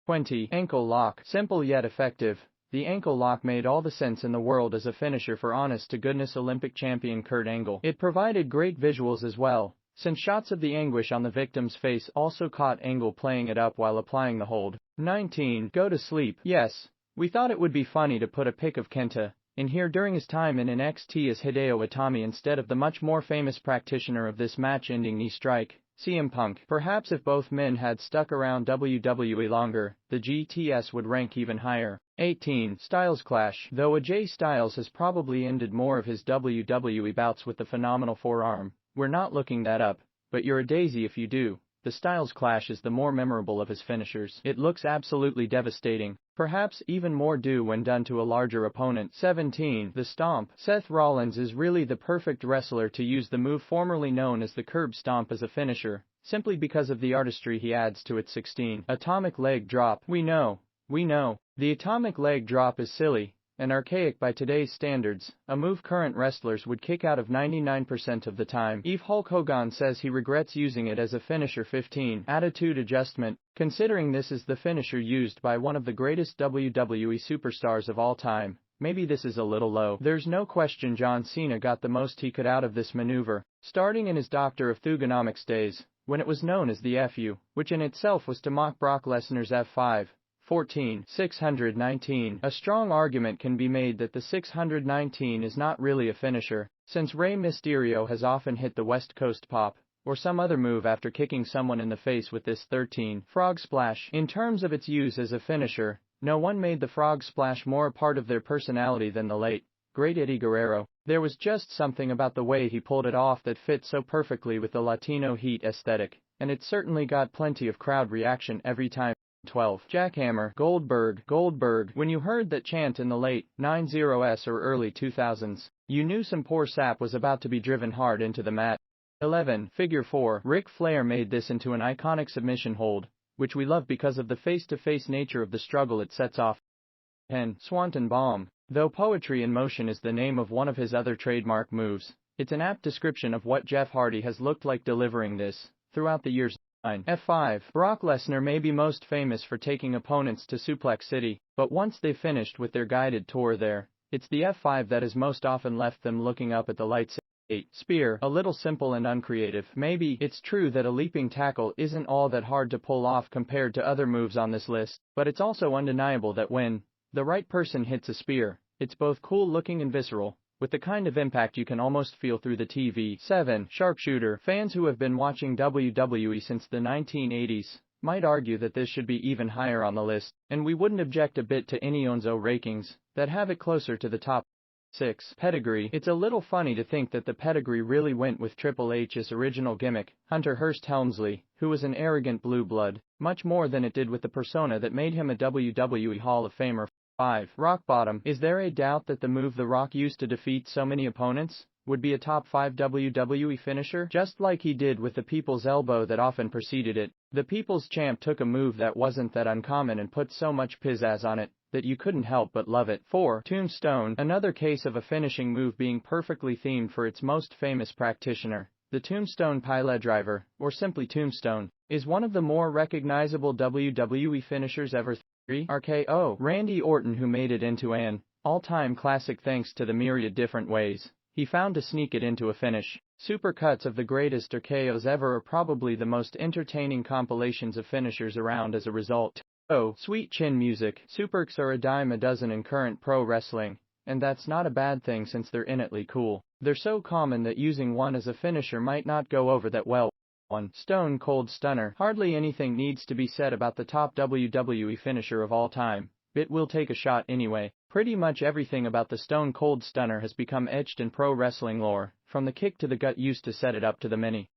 20. Ankle lock. Simple yet effective. The ankle lock made all the sense in the world as a finisher for honest-to-goodness Olympic champion Kurt Angle. It provided great visuals as well, since shots of the anguish on the victim's face also caught Angle playing it up while applying the hold. 19. Go to sleep. Yes, we thought it would be funny to put a pic of Kenta in here during his time in NXT as Hideo Itami instead of the much more famous practitioner of this match-ending knee strike, CM Punk. Perhaps if both men had stuck around WWE longer, the GTS would rank even higher. 18. Styles clash. Though AJ Styles has probably ended more of his WWE bouts with the phenomenal forearm, we're not looking that up, but you're a daisy if you do. The Styles clash is the more memorable of his finishers. It looks absolutely devastating, perhaps even more due when done to a larger opponent. 17. The Stomp. Seth Rollins is really the perfect wrestler to use the move formerly known as the curb stomp as a finisher, simply because of the artistry he adds to it. 16. Atomic leg drop. We know. The atomic leg drop is silly and archaic by today's standards, a move current wrestlers would kick out of 99% of the time. Hulk Hogan says he regrets using it as a finisher. 15. Attitude adjustment. Considering this is the finisher used by one of the greatest WWE superstars of all time, maybe this is a little low. There's no question John Cena got the most he could out of this maneuver, starting in his Doctor of Thugonomics days, when it was known as the FU, which in itself was to mock Brock Lesnar's F5. 14. 619. A strong argument can be made that the 619 is not really a finisher, since Rey Mysterio has often hit the West Coast pop, or some other move after kicking someone in the face with this. 13. Frog splash. In terms of its use as a finisher, no one made the frog splash more a part of their personality than the late, great Eddie Guerrero. There was just something about the way he pulled it off that fit so perfectly with the Latino heat aesthetic, and it certainly got plenty of crowd reaction every time. 12. Jackhammer. Goldberg. When you heard that chant in the late 90s or early 2000s, you knew some poor sap was about to be driven hard into the mat. 11. Figure 4. Ric Flair made this into an iconic submission hold, which we love because of the face-to-face nature of the struggle it sets off. 10. Swanton Bomb. Though Poetry in Motion is the name of one of his other trademark moves, it's an apt description of what Jeff Hardy has looked like delivering this throughout the years. F5. Brock Lesnar may be most famous for taking opponents to Suplex City, but once they've finished with their guided tour there, it's the F5 that has most often left them looking up at the lights. 8. Spear. A little simple and uncreative. Maybe it's true that a leaping tackle isn't all that hard to pull off compared to other moves on this list, but it's also undeniable that when the right person hits a spear, it's both cool looking and visceral, with the kind of impact you can almost feel through the TV. 7. Sharpshooter. Fans who have been watching WWE since the 1980s might argue that this should be even higher on the list, and we wouldn't object a bit to any Onzo rankings that have it closer to the top. 6. Pedigree. It's a little funny to think that the pedigree really went with Triple H's original gimmick, Hunter Hearst Helmsley, who was an arrogant blue blood, much more than it did with the persona that made him a WWE Hall of Famer. 5. Rock bottom. Is there a doubt that the move The Rock used to defeat so many opponents would be a top 5 WWE finisher? Just like he did with the People's Elbow that often preceded it, the People's Champ took a move that wasn't that uncommon and put so much pizzazz on it that you couldn't help but love it. 4. Tombstone. Another case of a finishing move being perfectly themed for its most famous practitioner. The Tombstone Piledriver, or simply Tombstone, is one of the more recognizable WWE finishers ever. 3. RKO. Randy Orton, who made it into an all-time classic thanks to the myriad different ways he found to sneak it into a finish. Supercuts of the greatest RKOs ever are probably the most entertaining compilations of finishers around as a result. Oh, sweet chin music. Superks are a dime a dozen in current pro wrestling, and that's not a bad thing since they're innately cool. They're so common that using one as a finisher might not go over that well. 1. Stone Cold Stunner. Hardly anything needs to be said about the top WWE finisher of all time, but we'll take a shot anyway. Pretty much everything about the Stone Cold Stunner has become etched in pro wrestling lore, from the kick to the gut used to set it up to the many